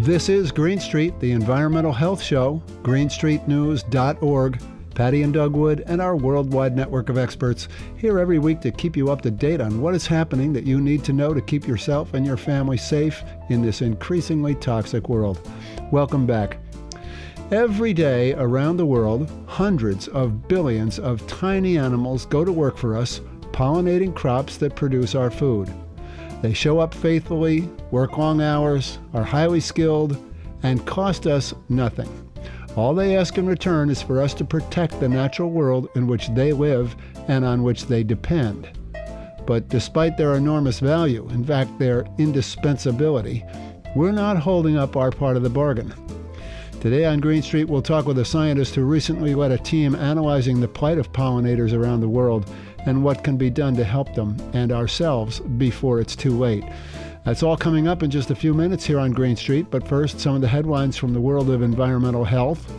This is Green Street, the environmental health show, greenstreetnews.org. Patti and Doug Wood and our worldwide network of experts here every week to keep you up to date on what is happening that you need to know to keep yourself and your family safe in this increasingly toxic world. Welcome back. Every day around the world, hundreds of billions of tiny animals go to work for us, pollinating crops that produce our food. They show up faithfully, work long hours, are highly skilled, and cost us nothing. All they ask in return is for us to protect the natural world in which they live and on which they depend. But despite their enormous value, in fact their indispensability, we're not holding up our part of the bargain. Today on Green Street, we'll talk with a scientist who recently led a team analyzing the plight of pollinators around the world and what can be done to help them and ourselves before it's too late. That's all coming up in just a few minutes here on Green Street, but first, some of the headlines from the world of environmental health.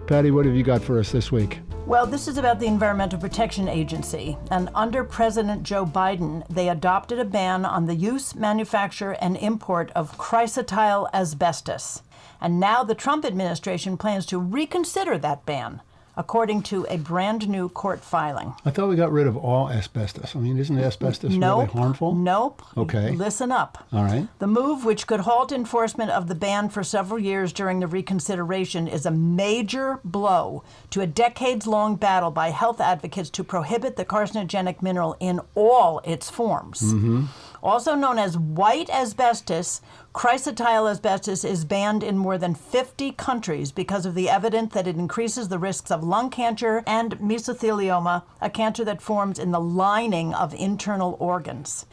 Patti, what have you got for us this week? Well, this is about the Environmental Protection Agency, and under President Joe Biden, they adopted a ban on the use, manufacture, and import of chrysotile asbestos. And now the Trump administration plans to reconsider that ban, according to a brand new court filing. I thought we got rid of all asbestos. I mean, isn't asbestos really harmful? Nope. Okay. Listen up. All right. The move, which could halt enforcement of the ban for several years during the reconsideration, is a major blow to a decades-long battle by health advocates to prohibit the carcinogenic mineral in all its forms. Mm-hmm. Also known as white asbestos, chrysotile asbestos is banned in more than 50 countries because of the evidence that it increases the risks of lung cancer and mesothelioma, a cancer that forms in the lining of internal organs.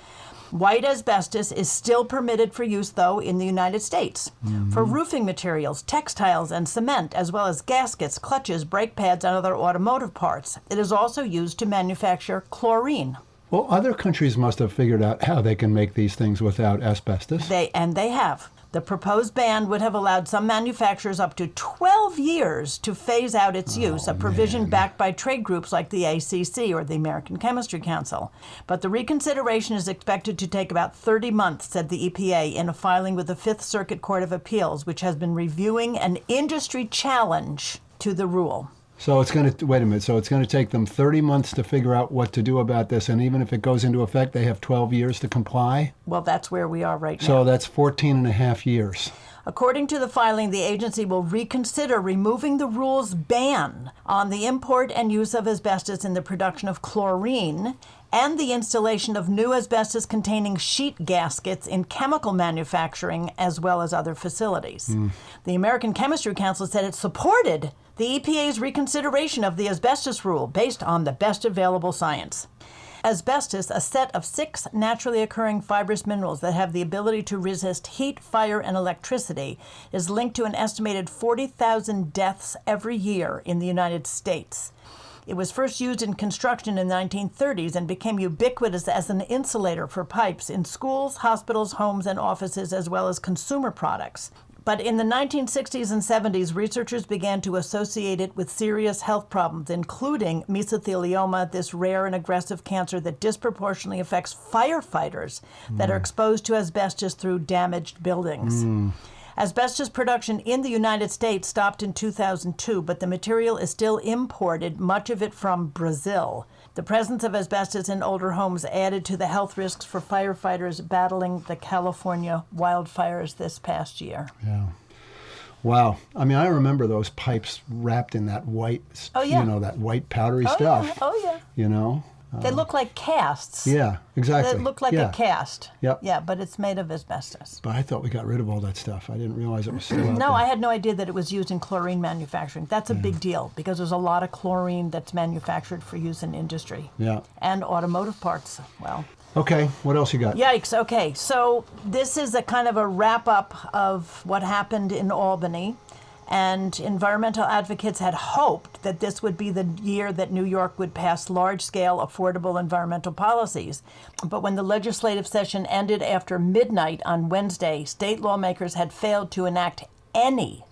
White asbestos is still permitted for use, though, in the United States, for roofing materials, textiles, and cement, as well as gaskets, clutches, brake pads, and other automotive parts. It is also used to manufacture chlorine. Well, other countries must have figured out how they can make these things without asbestos. They have. The proposed ban would have allowed some manufacturers up to 12 years to phase out its use, a provision backed by trade groups like the ACC or the American Chemistry Council. But the reconsideration is expected to take about 30 months, said the EPA in a filing with the Fifth Circuit Court of Appeals, which has been reviewing an industry challenge to the rule. So it's going to, wait a minute, so it's going to take them 30 months to figure out what to do about this, and even if it goes into effect, they have 12 years to comply? Well, that's where we are right now. So that's 14 and a half years. According to the filing, the agency will reconsider removing the rule's ban on the import and use of asbestos in the production of chlorine and the installation of new asbestos-containing sheet gaskets in chemical manufacturing as well as other facilities. The American Chemistry Council said it supported the EPA's reconsideration of the asbestos rule based on the best available science. Asbestos, a set of 6 naturally occurring fibrous minerals that have the ability to resist heat, fire, and electricity, is linked to an estimated 40,000 deaths every year in the United States. It was first used in construction in the 1930s and became ubiquitous as an insulator for pipes in schools, hospitals, homes, and offices, as well as consumer products. But in the 1960s and 70s, researchers began to associate it with serious health problems, including mesothelioma, this rare and aggressive cancer that disproportionately affects firefighters that are exposed to asbestos through damaged buildings. Asbestos production in the United States stopped in 2002, but the material is still imported, much of it from Brazil. The presence of asbestos in older homes added to the health risks for firefighters battling the California wildfires this past year. Yeah. Wow. I mean, I remember those pipes wrapped in that white, that white powdery stuff. Yeah. Oh, yeah. You know? They look like casts. Yeah, exactly. They look like a cast. Yep. Yeah, but it's made of asbestos. But I thought we got rid of all that stuff. I didn't realize it was still out No, there. I had no idea that it was used in chlorine manufacturing. That's a big deal because there's a lot of chlorine that's manufactured for use in industry. Yeah. And automotive parts, well. Okay, what else you got? Yikes, okay. So this is a kind of a wrap-up of what happened in Albany. And environmental advocates had hoped that this would be the year that New York would pass large-scale, affordable environmental policies. But when the legislative session ended after midnight on Wednesday, state lawmakers had failed to enact any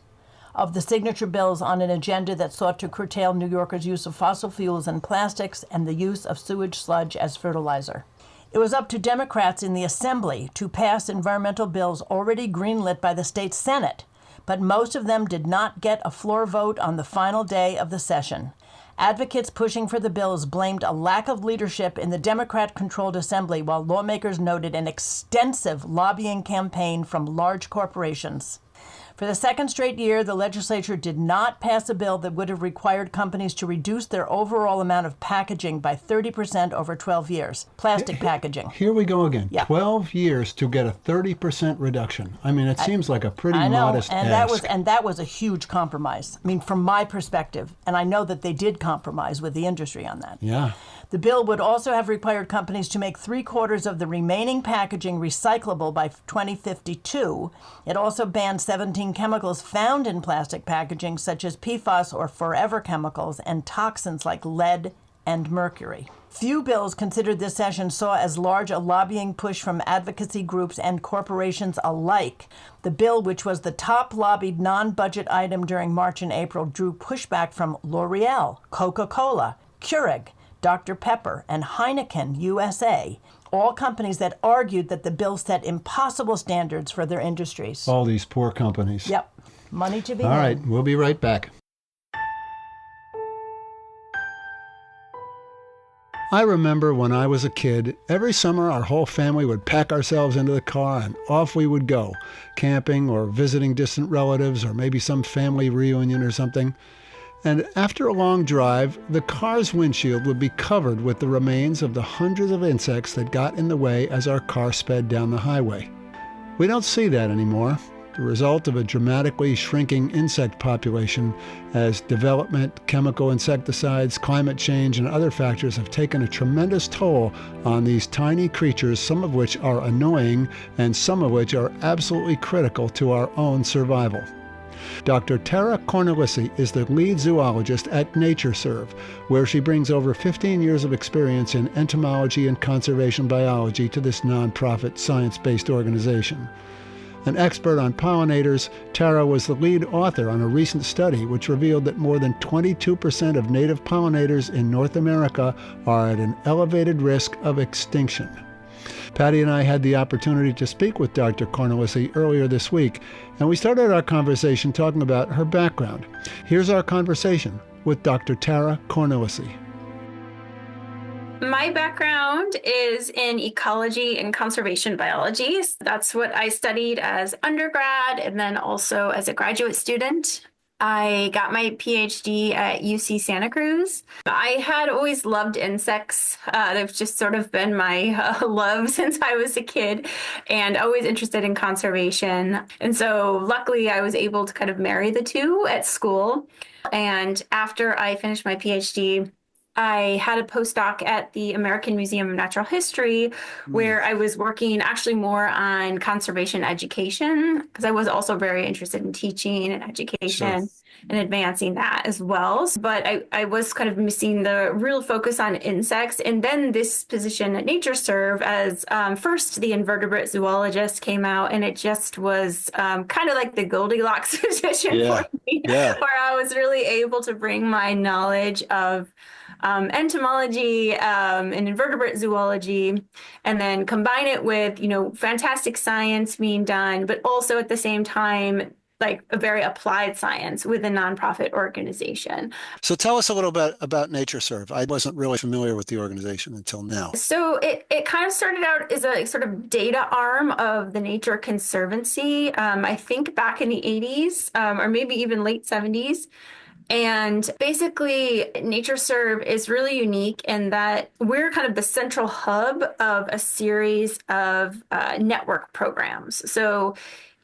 of the signature bills on an agenda that sought to curtail New Yorkers' use of fossil fuels and plastics and the use of sewage sludge as fertilizer. It was up to Democrats in the Assembly to pass environmental bills already greenlit by the state Senate, but most of them did not get a floor vote on the final day of the session. Advocates pushing for the bills blamed a lack of leadership in the Democrat-controlled assembly, while lawmakers noted an extensive lobbying campaign from large corporations. For the second straight year, the legislature did not pass a bill that would have required companies to reduce their overall amount of packaging by 30% over 12 years. Plastic packaging. Here we go again. Yeah. 12 years to get a 30% reduction. I mean, it seems like a pretty I know, modest ask. that was a huge compromise. I mean, from my perspective, and I know that they did compromise with the industry on that. Yeah. The bill would also have required companies to make 3/4 of the remaining packaging recyclable by 2052. It also banned 17 chemicals found in plastic packaging, such as PFAS or forever chemicals, and toxins like lead and mercury. Few bills considered this session saw as large a lobbying push from advocacy groups and corporations alike. The bill, which was the top lobbied non-budget item during March and April, drew pushback from L'Oreal, Coca-Cola, Keurig, Dr. Pepper, and Heineken USA, all companies that argued that the bill set impossible standards for their industries. All these poor companies. Yep. Money to be All made. right, we'll be right back. I remember when I was a kid, every summer our whole family would pack ourselves into the car and off we would go, camping or visiting distant relatives or maybe some family reunion or something. And after a long drive, the car's windshield would be covered with the remains of the hundreds of insects that got in the way as our car sped down the highway. We don't see that anymore, the result of a dramatically shrinking insect population as development, chemical insecticides, climate change, and other factors have taken a tremendous toll on these tiny creatures, some of which are annoying and some of which are absolutely critical to our own survival. Dr. Tara Cornelisse is the lead zoologist at NatureServe, where she brings over 15 years of experience in entomology and conservation biology to this nonprofit science-based organization. An expert on pollinators, Tara was the lead author on a recent study which revealed that more than 22% of native pollinators in North America are at an elevated risk of extinction. Patti and I had the opportunity to speak with Dr. Cornelisse earlier this week, and we started our conversation talking about her background. Here's our conversation with Dr. Tara Cornelisse. My background is in ecology and conservation biology. That's what I studied as undergrad and then also as a graduate student. I got my PhD at UC Santa Cruz. I had always loved insects. They've just sort of been my love since I was a kid and always interested in conservation. And so luckily I was able to kind of marry the two at school. And after I finished my PhD, I had a postdoc at the American Museum of Natural History where I was working actually more on conservation education because I was also very interested in teaching and education and advancing that as well. But I was kind of missing the real focus on insects. And then this position at NatureServe as first the invertebrate zoologist came out, and it just was kind of like the Goldilocks position for me, where I was really able to bring my knowledge of entomology and invertebrate zoology, and then combine it with, fantastic science being done, but also at the same time, like a very applied science with a nonprofit organization. So tell us a little bit about NatureServe. I wasn't really familiar with the organization until now. So it kind of started out as a sort of data arm of the Nature Conservancy, I think back in the 80s or maybe even late 70s. And basically, NatureServe is really unique in that we're kind of the central hub of a series of network programs. So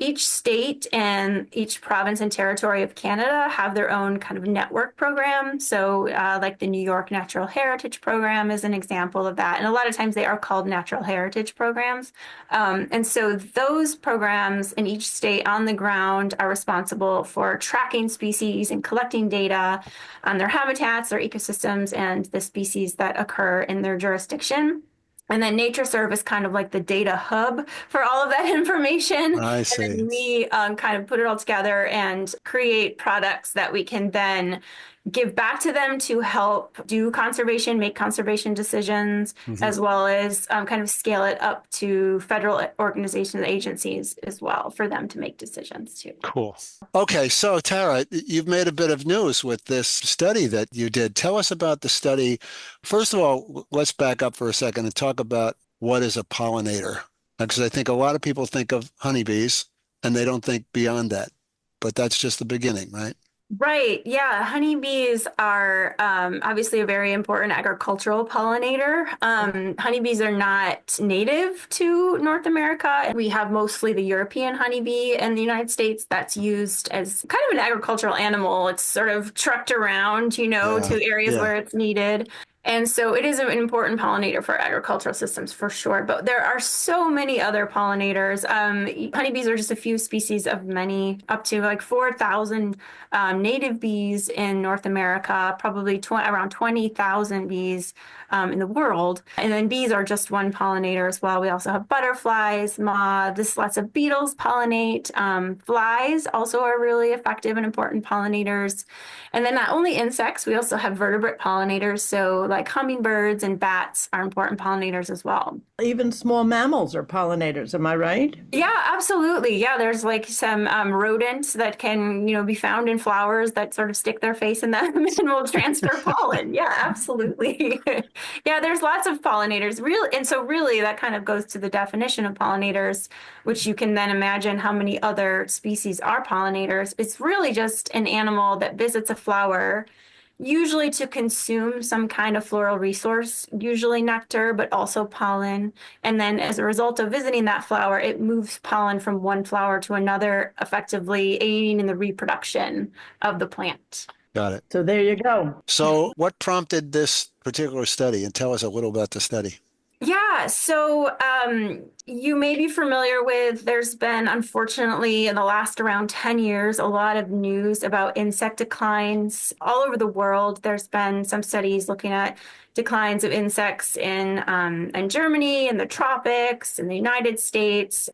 each state and each province and territory of Canada have their own kind of network program. So like the New York Natural Heritage Program is an example of that. And a lot of times they are called natural heritage programs. And so those programs in each state on the ground are responsible for tracking species and collecting data on their habitats, their ecosystems, and the species that occur in their jurisdiction. And then NatureServe is kind of like the data hub for all of that information. I see. And then we kind of put it all together and create products that we can then give back to them to help do conservation, make conservation decisions, as well as kind of scale it up to federal organizations, agencies as well for them to make decisions too. Cool. Okay, so Tara, you've made a bit of news with this study that you did. Tell us about the study. First of all, let's back up for a second and talk about what is a pollinator. Because I think a lot of people think of honeybees and they don't think beyond that. But that's just the beginning, right? Right. Yeah. Honeybees are obviously a very important agricultural pollinator. Honeybees are not native to North America. We have mostly the European honeybee in the United States that's used as kind of an agricultural animal. It's sort of trucked around, to areas where it's needed. And so it is an important pollinator for agricultural systems for sure. But there are so many other pollinators. Honeybees are just a few species of many, up to like 4,000 native bees in North America, probably around 20,000 bees in the world. And then bees are just one pollinator as well. We also have butterflies, moths, lots of beetles pollinate. Flies also are really effective and important pollinators. And then not only insects, we also have vertebrate pollinators. So like hummingbirds and bats are important pollinators as well. Even small mammals are pollinators, am I right? Yeah, absolutely. Yeah, there's like some rodents that can, be found in flowers that sort of stick their face in them and will transfer pollen. Yeah, absolutely. Yeah, there's lots of pollinators. Really that kind of goes to the definition of pollinators, which you can then imagine how many other species are pollinators. It's really just an animal that visits a flower, usually to consume some kind of floral resource, usually nectar, but also pollen. And then as a result of visiting that flower, it moves pollen from one flower to another, effectively aiding in the reproduction of the plant. Got it. So there you go. So what prompted this particular study? And tell us a little about the study. Yeah, so you may be familiar with, there's been, unfortunately, in the last around 10 years, a lot of news about insect declines all over the world. There's been some studies looking at declines of insects in Germany, in the tropics, in the United States.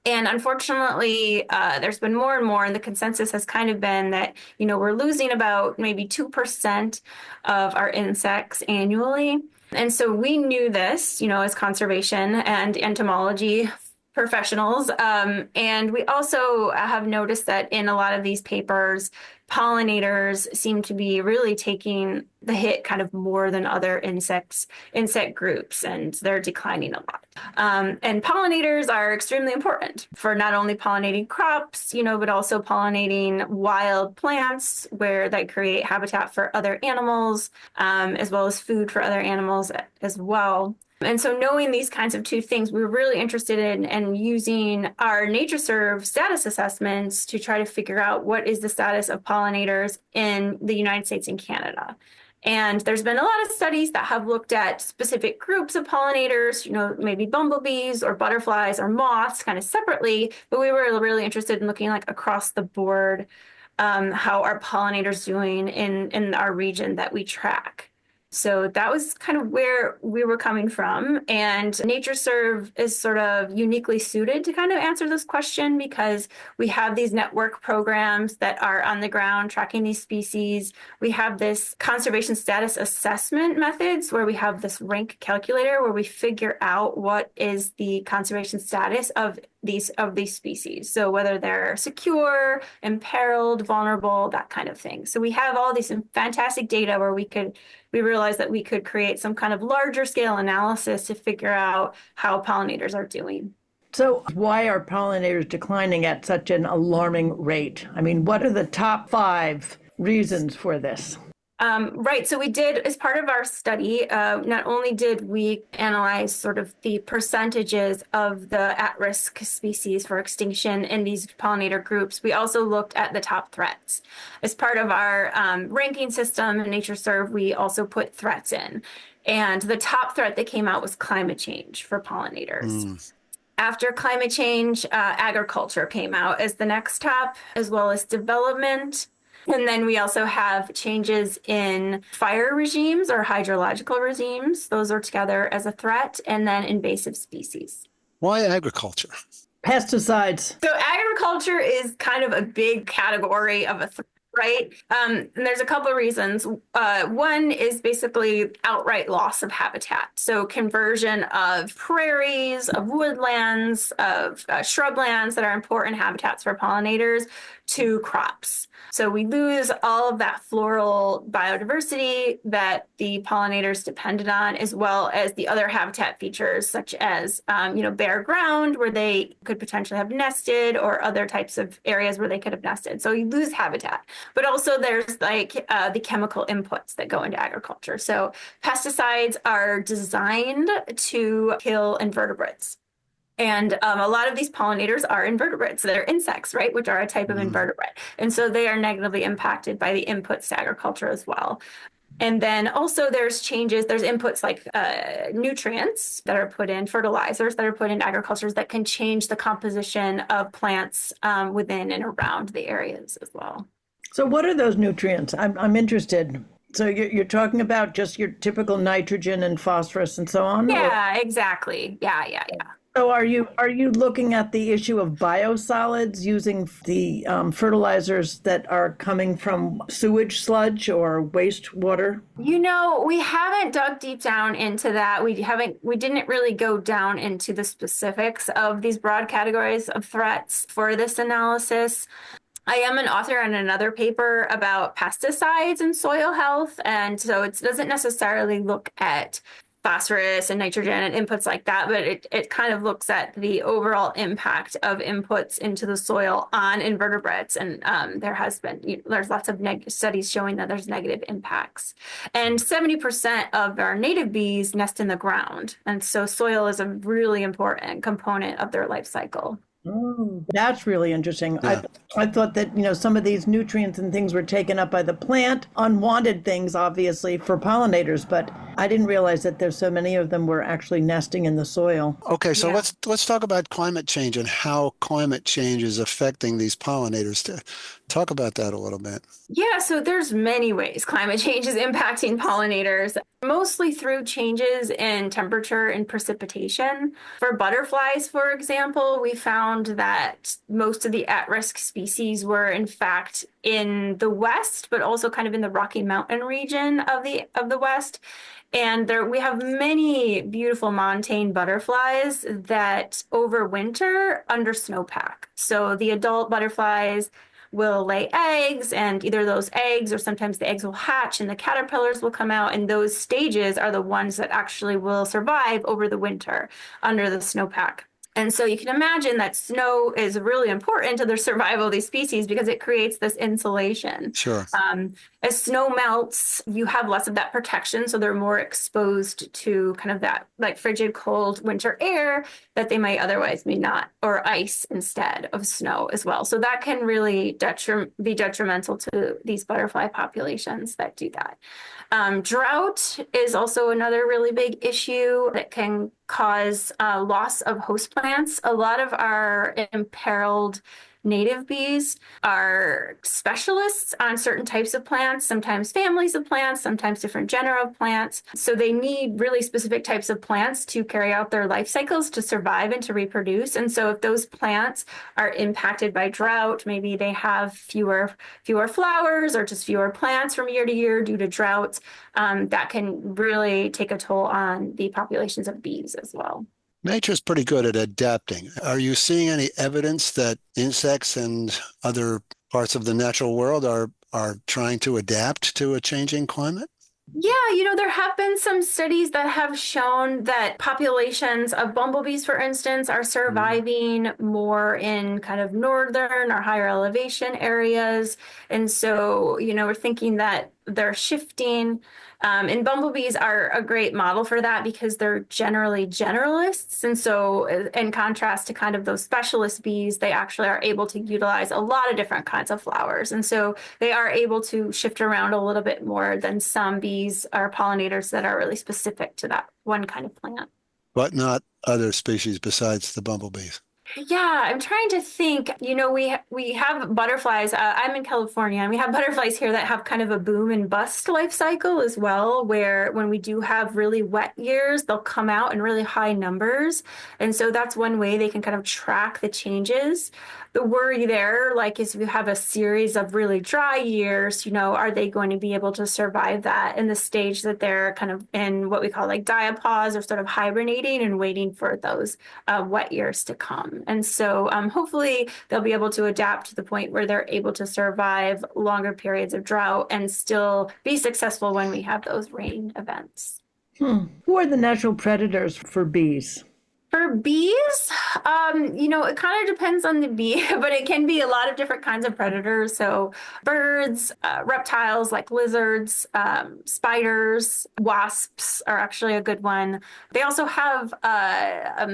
And unfortunately, there's been more and more, and the consensus has kind of been that, we're losing about maybe 2% of our insects annually. And so we knew this, as conservation and entomology professionals. And we also have noticed that in a lot of these papers, pollinators seem to be really taking the hit kind of more than other insect groups, and they're declining a lot. And pollinators are extremely important for not only pollinating crops, but also pollinating wild plants where they create habitat for other animals, as well as food for other animals as well. And so knowing these kinds of two things, we were really interested in using our NatureServe status assessments to try to figure out what is the status of pollinators in the United States and Canada. And there's been a lot of studies that have looked at specific groups of pollinators, maybe bumblebees or butterflies or moths kind of separately, but we were really interested in looking like across the board, how are pollinators doing in our region that we track. So that was kind of where we were coming from. And NatureServe is sort of uniquely suited to kind of answer this question because we have these network programs that are on the ground tracking these species. We have this conservation status assessment methods where we have this rank calculator where we figure out what is the conservation status of these species. So whether they're secure, imperiled, vulnerable, that kind of thing. So we have all these fantastic data where we realized that we could create some kind of larger scale analysis to figure out how pollinators are doing. So why are pollinators declining at such an alarming rate? I mean, what are the top 5 reasons for this? Right. So we did, as part of our study, not only did we analyze sort of the percentages of the at-risk species for extinction in these pollinator groups, we also looked at the top threats. As part of our ranking system in NatureServe, we also put threats in. And the top threat that came out was climate change for pollinators. After climate change, agriculture came out as the next top, as well as development. And then we also have changes in fire regimes or hydrological regimes. Those are together as a threat, and then invasive species. Why agriculture? Pesticides. So agriculture is kind of a big category of a threat. right? And there's a couple of reasons. One is basically outright loss of habitat. So conversion of prairies, of woodlands, of shrublands that are important habitats for pollinators to crops. So we lose all of that floral biodiversity that the pollinators depended on, as well as the other habitat features, such as, bare ground where they could potentially have nested, or other types of areas where they could have nested. So you lose habitat. But also there's the chemical inputs that go into agriculture. So pesticides are designed to kill invertebrates. And a lot of these pollinators are invertebrates. They're insects, right, which are a type of invertebrate. And so they are negatively impacted by the inputs to agriculture as well. And then also there's inputs like nutrients that are put in, fertilizers that are put in agricultures that can change the composition of plants within and around the areas as well. So what are those nutrients? I'm interested. So you're talking about just your typical nitrogen and phosphorus and so on? Yeah, exactly. Yeah. So are you looking at the issue of biosolids using the fertilizers that are coming from sewage sludge or wastewater? We haven't dug deep down into that. We didn't really go down into the specifics of these broad categories of threats for this analysis. I am an author on another paper about pesticides and soil health, and so it doesn't necessarily look at phosphorus and nitrogen and inputs like that, but it kind of looks at the overall impact of inputs into the soil on invertebrates. And there's lots of studies showing that there's negative impacts. And 70% of our native bees nest in the ground. And so soil is a really important component of their life cycle. Oh, that's really interesting. Yeah. I thought that, some of these nutrients and things were taken up by the plant, unwanted things, obviously, for pollinators, but I didn't realize that there's so many of them were actually nesting in the soil. Okay, so Yeah. let's talk about climate change and how climate change is affecting these pollinators. Talk about that a little bit. Yeah, so there's many ways climate change is impacting pollinators, mostly through changes in temperature and precipitation. For butterflies, for example, we found that most of the at-risk species were in fact in the West, but also kind of in the Rocky Mountain region of the West. And we have many beautiful montane butterflies that overwinter under snowpack. So the adult butterflies will lay eggs, and either those eggs or sometimes the eggs will hatch and the caterpillars will come out, and those stages are the ones that actually will survive over the winter under the snowpack. And so you can imagine that snow is really important to the survival of these species because it creates this insulation. Sure. As snow melts, you have less of that protection, so they're more exposed to kind of that like frigid, cold winter air that they might otherwise may not, or ice instead of snow as well. So that can really be detrimental to these butterfly populations that do that. Drought is also another really big issue that can cause loss of host plants. A lot of our imperiled native bees are specialists on certain types of plants, sometimes families of plants, sometimes different genera of plants. So they need really specific types of plants to carry out their life cycles to survive and to reproduce. And so if those plants are impacted by drought, maybe they have fewer flowers or just fewer plants from year to year due to droughts, that can really take a toll on the populations of bees as well. Nature's pretty good at adapting. Are you seeing any evidence that insects and other parts of the natural world are trying to adapt to a changing climate? Yeah, there have been some studies that have shown that populations of bumblebees, for instance, are surviving more in kind of northern or higher elevation areas. And so, we're thinking that they're shifting. And bumblebees are a great model for that because they're generally generalists. And so in contrast to kind of those specialist bees, they actually are able to utilize a lot of different kinds of flowers. And so they are able to shift around a little bit more than some bees or pollinators that are really specific to that one kind of plant. But not other species besides the bumblebees. Yeah, I'm trying to think. We have butterflies. I'm in California, and we have butterflies here that have kind of a boom and bust life cycle as well, where when we do have really wet years, they'll come out in really high numbers. And so that's one way they can kind of track the changes. The worry there, like, is if you have a series of really dry years, are they going to be able to survive that in the stage that they're kind of in what we call like diapause or sort of hibernating and waiting for those wet years to come. And so hopefully they'll be able to adapt to the point where they're able to survive longer periods of drought and still be successful when we have those rain events. Who are the natural predators for bees? For bees, it kind of depends on the bee, but it can be a lot of different kinds of predators. So birds, reptiles like lizards, spiders, wasps are actually a good one. They also have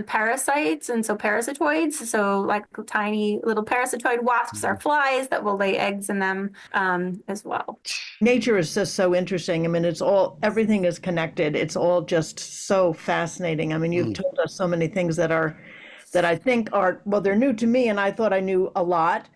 parasites and so parasitoids. So like tiny little parasitoid wasps are flies that will lay eggs in them as well. Nature is just so interesting. I mean, everything is connected. It's all just so fascinating. I mean, you've told us so many things that I think are, well, they're new to me, and I thought I knew a lot,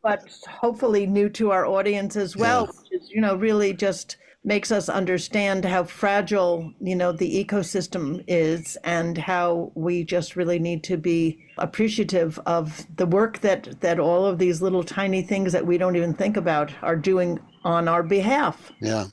but hopefully new to our audience as well, which is, really just makes us understand how fragile, the ecosystem is, and how we just really need to be appreciative of the work that all of these little tiny things that we don't even think about are doing on our behalf. Yeah.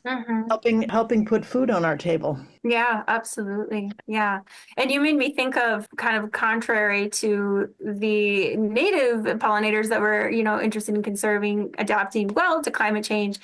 Helping put food on our table. Yeah, absolutely. Yeah. And you made me think of kind of contrary to the native pollinators that were, interested in conserving, adapting well to climate change.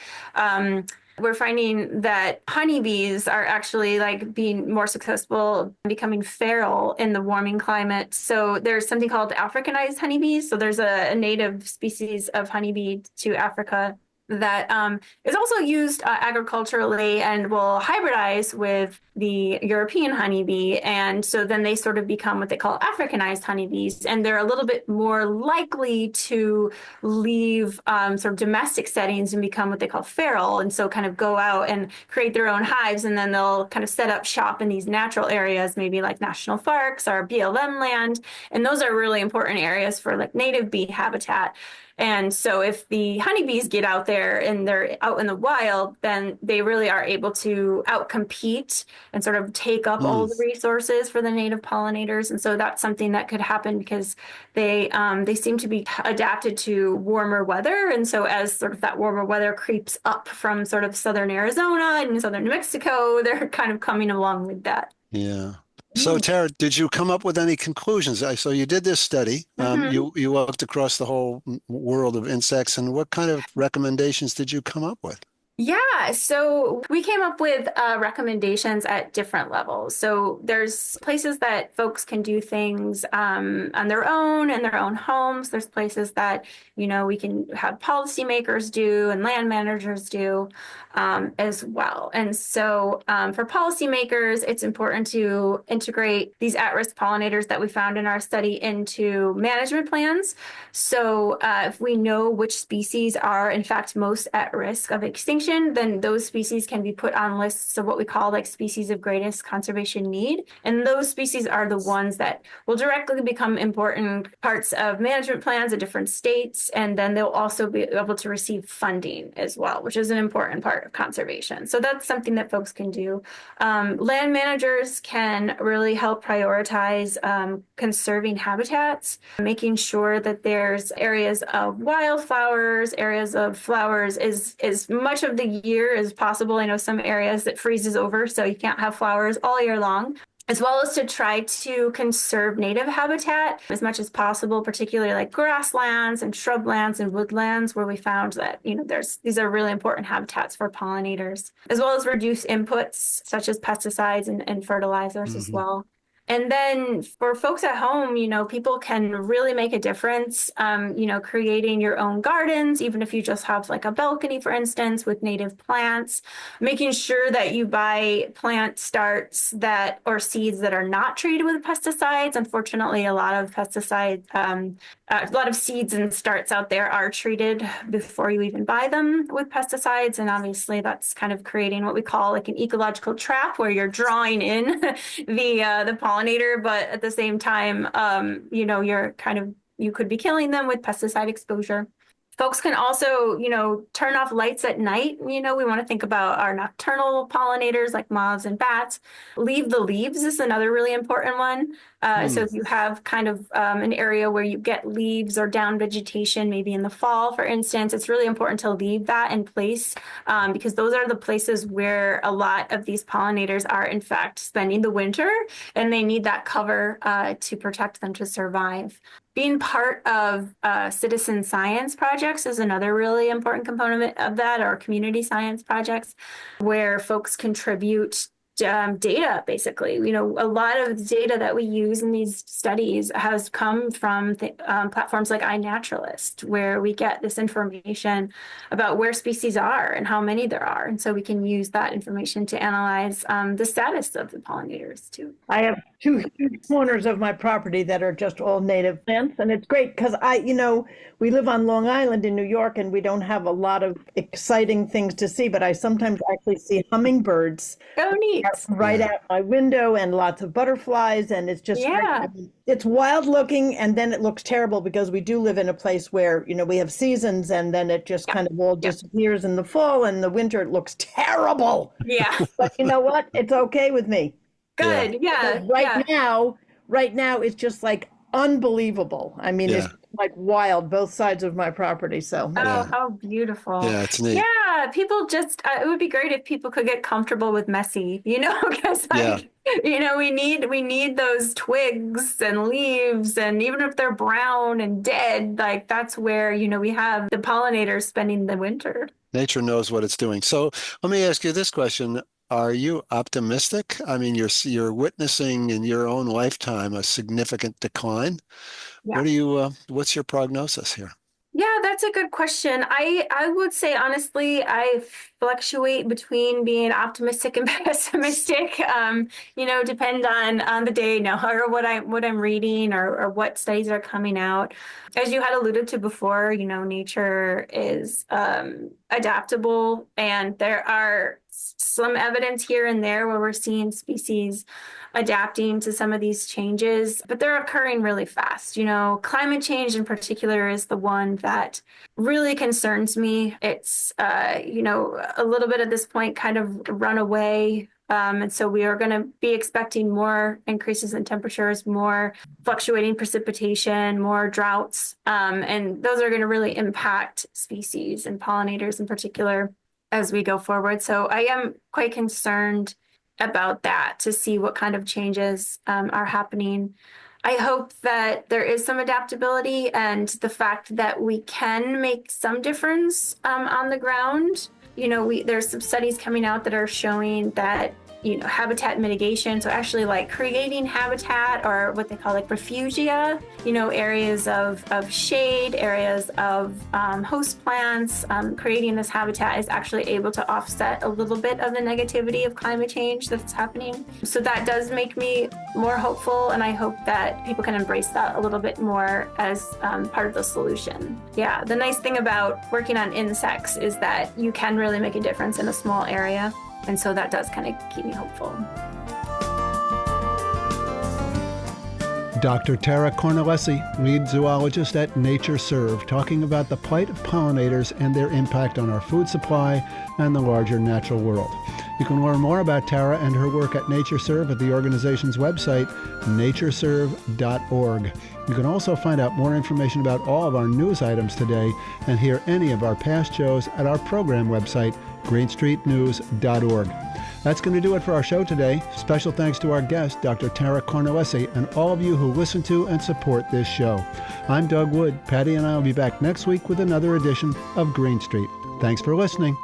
We're finding that honeybees are actually like being more successful, becoming feral in the warming climate. So there's something called Africanized honeybees. So there's a native species of honeybee to Africa that is also used agriculturally and will hybridize with the European honeybee. And so then they sort of become what they call Africanized honeybees. And they're a little bit more likely to leave sort of domestic settings and become what they call feral. And so kind of go out and create their own hives. And then they'll kind of set up shop in these natural areas, maybe like national parks or BLM land. And those are really important areas for like native bee habitat. And so if the honeybees get out there and they're out in the wild, then they really are able to outcompete and sort of take up all the resources for the native pollinators. And so that's something that could happen because they seem to be adapted to warmer weather. And so as sort of that warmer weather creeps up from sort of southern Arizona and southern New Mexico, they're kind of coming along with that. Yeah. So, Tara, did you come up with any conclusions? So you did this study. You looked across the whole world of insects, and what kind of recommendations did you come up with? Yeah, so we came up with recommendations at different levels. So there's places that folks can do things on their own in their own homes. There's places that, we can have policymakers do and land managers do as well. And so for policymakers, it's important to integrate these at-risk pollinators that we found in our study into management plans. So if we know which species are in fact most at risk of extinction, then those species can be put on lists of what we call like species of greatest conservation need. And those species are the ones that will directly become important parts of management plans at different states. And then they'll also be able to receive funding as well, which is an important part of conservation. So that's something that folks can do. Land managers can really help prioritize conserving habitats, making sure that there's areas of wildflowers, areas of flowers as much of the year as possible. I know some areas that freezes over, so you can't have flowers all year long, as well as to try to conserve native habitat as much as possible, particularly like grasslands and shrublands and woodlands, where we found that, these are really important habitats for pollinators, as well as reduce inputs such as pesticides and fertilizers as well. And then for folks at home, people can really make a difference, creating your own gardens, even if you just have like a balcony, for instance, with native plants, making sure that you buy plant starts or seeds that are not treated with pesticides. Unfortunately, a lot of seeds and starts out there are treated before you even buy them with pesticides. And obviously that's kind of creating what we call like an ecological trap, where you're drawing in the pollinators pollinator, but at the same time, you could be killing them with pesticide exposure. Folks can also, turn off lights at night. We want to think about our nocturnal pollinators like moths and bats. Leave the leaves is another really important one. So if you have kind of an area where you get leaves or down vegetation, maybe in the fall, for instance, it's really important to leave that in place because those are the places where a lot of these pollinators are, in fact, spending the winter, and they need that cover to protect them to survive. Being part of citizen science projects is another really important component of that, or community science projects, where folks contribute data, basically. A lot of the data that we use in these studies has come from platforms like iNaturalist, where we get this information about where species are and how many there are. And so we can use that information to analyze the status of the pollinators, too. I have two corners of my property that are just all native plants, and it's great because we live on Long Island in New York, and we don't have a lot of exciting things to see, but I sometimes actually see hummingbirds right out my window and lots of butterflies, and it's just it's wild looking, and then it looks terrible because we do live in a place where we have seasons, and then it just kind of all disappears in the fall, and the winter it looks terrible. But you know what? It's okay with me. Good. Yeah. Right now it's just like unbelievable. I mean, it's like wild, both sides of my property. So how beautiful. Yeah, it's neat. Yeah, people just it would be great if people could get comfortable with messy, because we need those twigs and leaves, and even if they're brown and dead, like that's where we have the pollinators spending the winter. Nature knows what it's doing. So let me ask you this question. Are you optimistic? I mean, you're witnessing in your own lifetime a significant decline. Yeah. What's your prognosis here? Yeah, that's a good question. I would say, honestly, I fluctuate between being optimistic and pessimistic, depend on the day now, or what I'm reading or what studies are coming out. As you had alluded to before, nature is adaptable, and there are some evidence here and there where we're seeing species adapting to some of these changes, but they're occurring really fast. Climate change in particular is the one that really concerns me. It's, a little bit at this point kind of run away. And so we are going to be expecting more increases in temperatures, more fluctuating precipitation, more droughts. And those are going to really impact species and pollinators in particular as we go forward. So I am quite concerned about that, to see what kind of changes are happening. I hope that there is some adaptability, and the fact that we can make some difference on the ground. There's some studies coming out that are showing that habitat mitigation, so actually like creating habitat, or what they call like refugia, areas of shade, areas of host plants, creating this habitat is actually able to offset a little bit of the negativity of climate change that's happening. So that does make me more hopeful, and I hope that people can embrace that a little bit more as part of the solution. Yeah, the nice thing about working on insects is that you can really make a difference in a small area. And so that does kind of keep me hopeful. Dr. Tara Cornelisse, lead zoologist at NatureServe, talking about the plight of pollinators and their impact on our food supply and the larger natural world. You can learn more about Tara and her work at NatureServe at the organization's website, natureserve.org. You can also find out more information about all of our news items today and hear any of our past shows at our program website, greenstreetnews.org. That's going to do it for our show today. Special thanks to our guest, Dr. Tara Cornelisse, and all of you who listen to and support this show. I'm Doug Wood. Patti and I will be back next week with another edition of Green Street. Thanks for listening.